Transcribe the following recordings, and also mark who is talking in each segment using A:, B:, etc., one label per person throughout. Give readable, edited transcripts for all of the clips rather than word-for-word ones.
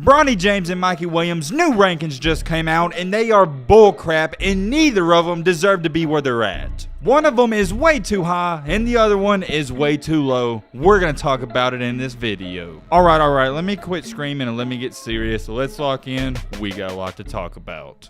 A: Bronny James and Mikey Williams' new rankings just came out and they are bullcrap and neither of them deserve to be where they're at. One of them is way too high and the other one is way too low. We're going to talk about it in this video. Alright, let me quit screaming and let me get serious. So let's lock in. We got a lot to talk about.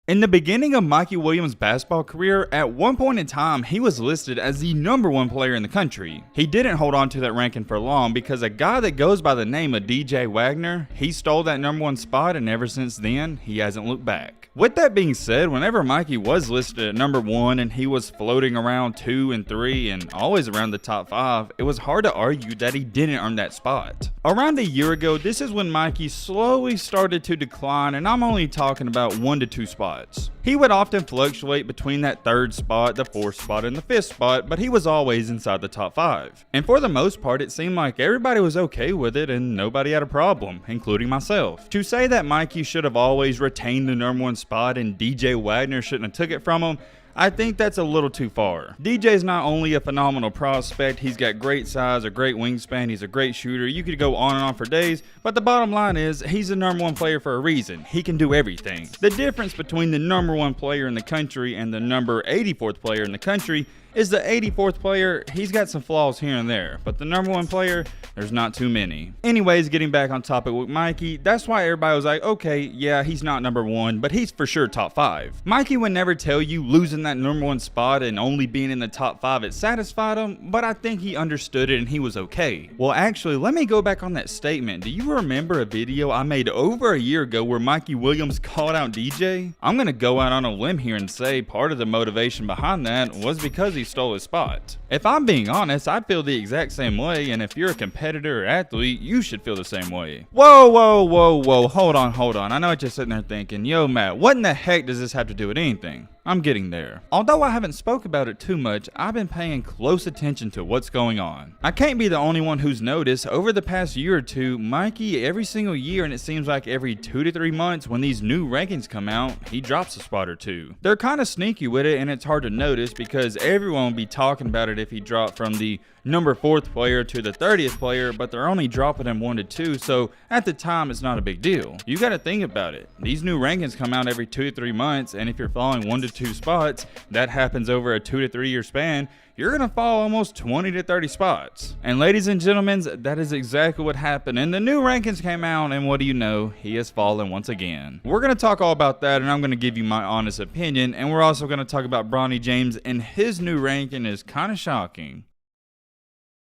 A: In the beginning of Mikey Williams' basketball career, at one point in time, he was listed as the #1 player in the country. He didn't hold on to that ranking for long because a guy that goes by the name of DJ Wagner, he stole that #1 spot and ever since then, he hasn't looked back. With that being said, whenever Mikey was listed at #1 and he was floating around 2 and 3 and always around the top 5, it was hard to argue that he didn't earn that spot. Around a year ago, this is when Mikey slowly started to decline, and I'm only talking about 1 to 2 spots. He would often fluctuate between that 3rd spot, the 4th spot, and the 5th spot, but he was always inside the top 5. And for the most part, it seemed like everybody was okay with it and nobody had a problem, including myself. To say that Mikey should have always retained the #1 spot and DJ Wagner shouldn't have took it from him, I think that's a little too far. DJ's not only a phenomenal prospect, he's got great size, a great wingspan, he's a great shooter. You could go on and on for days, but the bottom line is he's the #1 player for a reason. He can do everything. The difference between the #1 player in the country and the number 84th player in the country is the 84th player, he's got some flaws here and there, but the #1 player, there's not too many. Anyways, getting back on topic with Mikey, that's why everybody was like, okay, yeah, he's not #1, but he's for sure top 5. Mikey would never tell you losing that #1 spot and only being in the top 5 it satisfied him, but I think he understood it and he was okay. Well, actually, let me go back on that statement. Do you remember a video I made over a year ago where Mikey Williams called out DJ? I'm gonna go out on a limb here and say part of the motivation behind that was because he stole his spot. If I'm being honest, I feel the exact same way, and if you're a competitor or athlete, you should feel the same way. Whoa, hold on. I know what you're sitting there thinking, yo Matt, what in the heck does this have to do with anything? I'm getting there. Although I haven't spoke about it too much, I've been paying close attention to what's going on. I can't be the only one who's noticed over the past year or two, Mikey every single year, and it seems like every 2 to 3 months when these new rankings come out, he drops a spot or two. They're kind of sneaky with it and it's hard to notice because everyone will be talking about it if he dropped from the #4th player to the 30th player, but they're only dropping him 1 to 2, so at the time it's not a big deal. You gotta think about it. These new rankings come out every 2 to 3 months, and if you're falling 1 to 2 spots, that happens over a 2 to 3 year span, you're gonna fall almost 20 to 30 spots. And ladies and gentlemen, that is exactly what happened. And the new rankings came out, and what do you know? He has fallen once again. We're gonna talk all about that, and I'm gonna give you my honest opinion, and we're also gonna talk about Bronny James, and his new ranking is kind of shocking.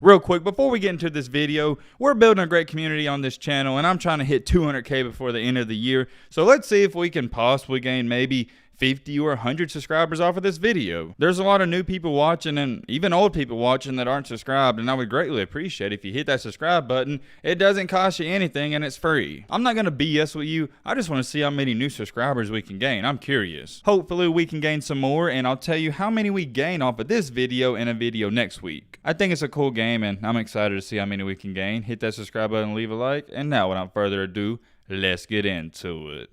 A: Real quick, before we get into this video, we're building a great community on this channel, and I'm trying to hit 200K before the end of the year. So let's see if we can possibly gain maybe 50 or 100 subscribers off of this video. There's a lot of new people watching and even old people watching that aren't subscribed, and I would greatly appreciate if you hit that subscribe button. It doesn't cost you anything and it's free. I'm not gonna BS with you. I just want to see how many new subscribers we can gain. I'm curious. Hopefully we can gain some more, and I'll tell you how many we gain off of this video in a video next week. I think it's a cool game and I'm excited to see how many we can gain. Hit that subscribe button, leave a like, and now without further ado, let's get into it.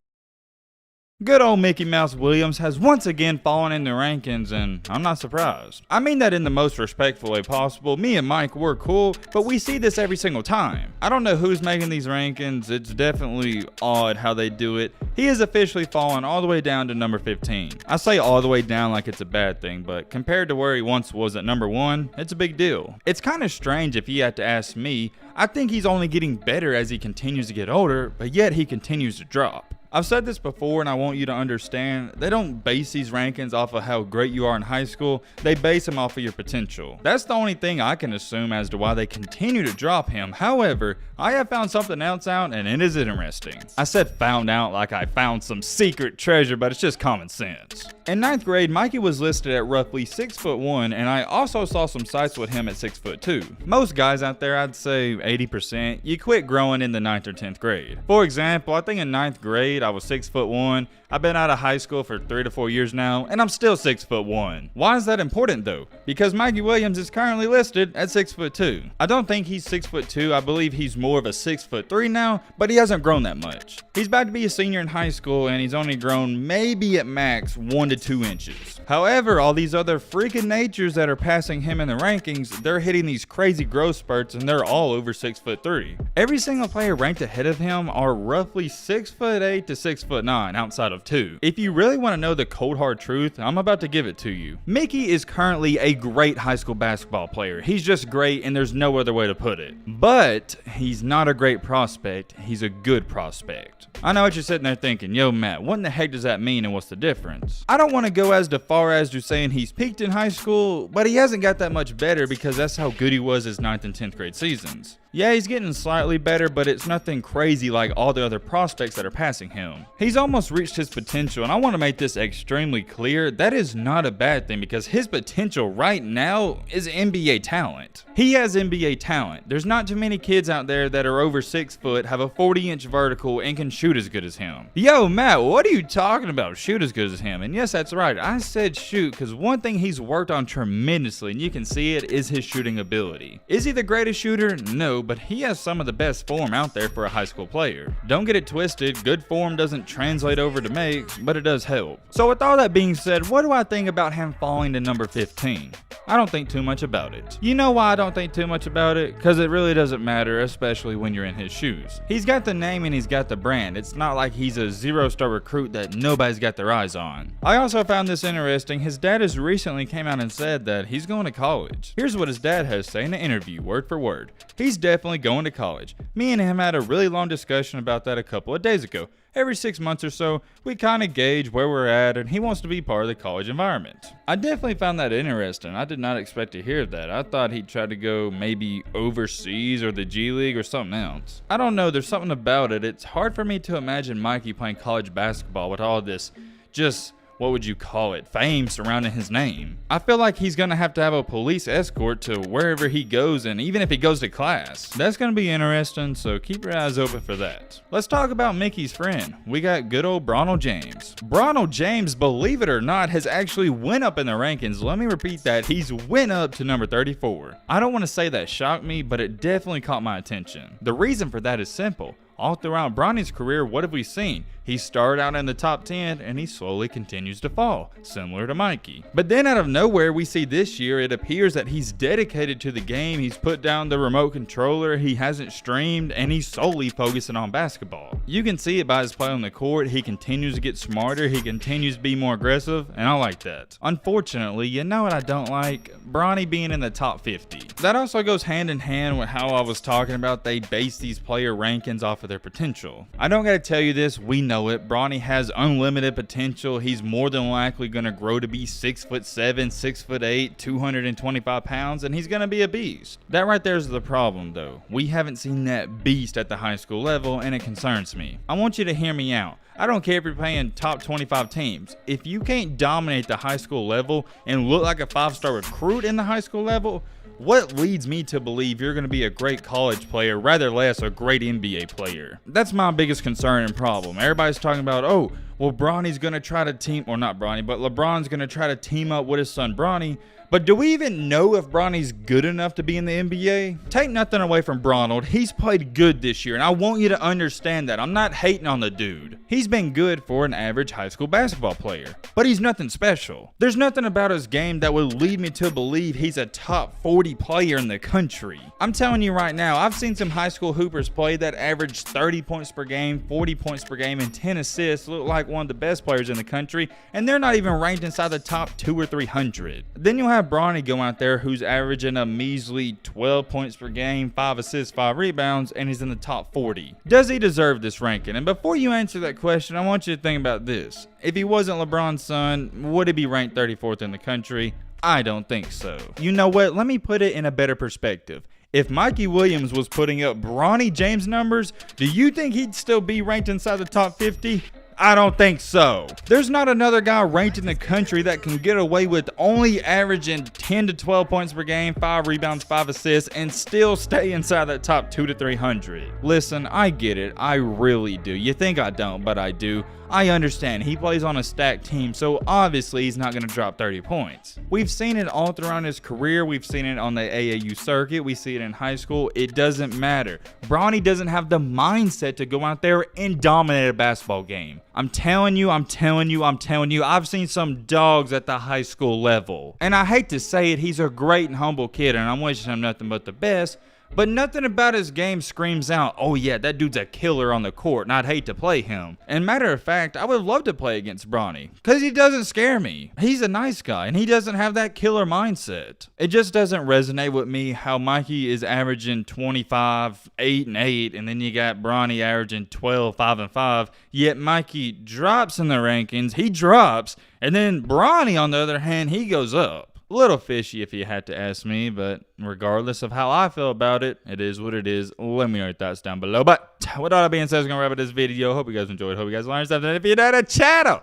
A: Good old Mickey Mouse Williams has once again fallen in the rankings, and I'm not surprised. I mean that in the most respectful way possible. Me and Mike were cool, but we see this every single time. I don't know who's making these rankings. It's definitely odd how they do it. He has officially fallen all the way down to number 15. I say all the way down like it's a bad thing, but compared to where he once was at #1, it's a big deal. It's kind of strange if you had to ask me. I think he's only getting better as he continues to get older, but yet he continues to drop. I've said this before and I want you to understand, they don't base these rankings off of how great you are in high school, they base them off of your potential. That's the only thing I can assume as to why they continue to drop him. However, I have found something else out and it is interesting. I said found out like I found some secret treasure, but it's just common sense. In 9th grade, Mikey was listed at roughly 6'1", and I also saw some sites with him at 6'2". Most guys out there, I'd say 80%, you quit growing in the 9th or 10th grade. For example, I think in 9th grade, I was 6'1". I've been out of high school for 3 to 4 years now, and I'm still 6'1". Why is that important though? Because Mikey Williams is currently listed at 6'2". I don't think he's 6'2". I believe he's more of a 6'3" now, but he hasn't grown that much. He's about to be a senior in high school, and he's only grown maybe at max 1 to 2 inches. However, all these other freaking natures that are passing him in the rankings, they're hitting these crazy growth spurts, and they're all over 6'3". Every single player ranked ahead of him are roughly 6'8" to 6'9" outside of 2. If you really want to know the cold hard truth, I'm about to give it to you. Mickey is currently a great high school basketball player. He's just great, and there's no other way to put it. But he's not a great prospect, he's a good prospect. I know what you're sitting there thinking, yo Matt, what in the heck does that mean and what's the difference? I don't want to go as far as to saying he's peaked in high school, but he hasn't got that much better because that's how good he was his 9th and 10th grade seasons. Yeah, he's getting slightly better, but it's nothing crazy like all the other prospects that are passing him. He's almost reached his potential, and I want to make this extremely clear. That is not a bad thing because his potential right now is NBA talent. He has NBA talent. There's not too many kids out there that are over 6 foot, have a 40-inch vertical, and can shoot as good as him. Yo, Matt, what are you talking about? Shoot as good as him? And yes, that's right. I said shoot because one thing he's worked on tremendously, and you can see it, is his shooting ability. Is he the greatest shooter? No, but he has some of the best form out there for a high school player. Don't get it twisted, good form doesn't translate over to makes, but it does help. So with all that being said, what do I think about him falling to number 15? I don't think too much about it. You know why I don't think too much about it? Because it really doesn't matter, especially when you're in his shoes. He's got the name and he's got the brand. It's not like he's a 0-star recruit that nobody's got their eyes on. I also found this interesting. His dad has recently came out and said that he's going to college. Here's what his dad has to say in an interview, word for word. He's definitely going to college. Me and him had a really long discussion about that a couple of days ago. Every 6 months or so, we kind of gauge where we're at, and he wants to be part of the college environment. I definitely found that interesting. I did not expect to hear that. I thought he'd try to go maybe overseas or the G League or something else. I don't know, there's something about it. It's hard for me to imagine Mikey playing college basketball with all this just, what would you call it, fame surrounding his name. I feel like he's going to have a police escort to wherever he goes, and even if he goes to class. That's going to be interesting, so keep your eyes open for that. Let's talk about Mickey's friend. We got good old Bronnys James. Bronnys James, believe it or not, has actually went up in the rankings. Let me repeat that. He's went up to number 34. I don't want to say that shocked me, but it definitely caught my attention. The reason for that is simple. All throughout Bronnys' career, what have we seen? He started out in the top 10 and he slowly continues to fall, similar to Mikey. But then out of nowhere, we see this year it appears that he's dedicated to the game. He's put down the remote controller, he hasn't streamed, and he's solely focusing on basketball. You can see it by his play on the court. He continues to get smarter, he continues to be more aggressive, and I like that. Unfortunately, you know what I don't like? Bronnys being in the top 50. That also goes hand in hand with how I was talking about they base these player rankings off of their potential. I don't gotta tell you this, we know it. Bronnys has unlimited potential. He's more than likely gonna grow to be 6'7", 6'8", 225 pounds, and he's gonna be a beast. That right there is the problem though. We haven't seen that beast at the high school level, and it concerns me. I want you to hear me out. I don't care if you're playing top 25 teams. If you can't dominate the high school level and look like a 5-star recruit in the high school level, what leads me to believe you're going to be a great college player, rather less a great NBA player? That's my biggest concern and problem. Everybody's talking about, oh, well, Bronny's going to try to team, or not Bronny, but LeBron's going to try to team up with his son Bronny. But do we even know if Bronny's good enough to be in the NBA? Take nothing away from Bronald. He's played good this year, and I want you to understand that. I'm not hating on the dude. He's been good for an average high school basketball player, but he's nothing special. There's nothing about his game that would lead me to believe he's a top 40 player in the country. I'm telling you right now, I've seen some high school hoopers play that average 30 points per game, 40 points per game, and 10 assists, look like one of the best players in the country, and they're not even ranked inside the top 200 or 300. Then you'll have Bronny go out there who's averaging a measly 12 points per game, 5 assists, 5 rebounds, and he's in the top 40. Does he deserve this ranking? And before you answer that question, I want you to think about this. If he wasn't LeBron's son, would he be ranked 34th in the country? I don't think so. You know what? Let me put it in a better perspective. If Mikey Williams was putting up Bronnys James numbers, do you think he'd still be ranked inside the top 50? I don't think so. There's not another guy ranked in the country that can get away with only averaging 10 to 12 points per game, 5 rebounds, 5 assists, and still stay inside that top 2 to 300. Listen, I get it. I really do. You think I don't, but I do. I understand. He plays on a stacked team, so obviously he's not going to drop 30 points. We've seen it all throughout his career. We've seen it on the AAU circuit. We see it in high school. It doesn't matter. Bronny doesn't have the mindset to go out there and dominate a basketball game. I'm telling you, I've seen some dogs at the high school level. And I hate to say it, he's a great and humble kid, and I'm wishing him nothing but the best. But nothing about his game screams out, oh yeah, that dude's a killer on the court, and I'd hate to play him. And matter of fact, I would love to play against Bronny, because he doesn't scare me. He's a nice guy, and he doesn't have that killer mindset. It just doesn't resonate with me how Mikey is averaging 25, 8 and 8, and then you got Bronny averaging 12, 5 and 5, yet Mikey drops in the rankings, he drops, and then Bronny, on the other hand, he goes up. A little fishy if you had to ask me, but regardless of how I feel about it, it is what it is. Let me know your thoughts down below. But with all that being said, I'm going to wrap up this video. Hope you guys enjoyed. Hope you guys learned something. If you're not a channel,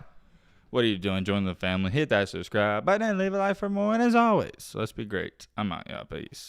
A: what are you doing? Join the family. Hit that subscribe button and leave a like for more. And as always, let's be great. I'm out, y'all. Peace.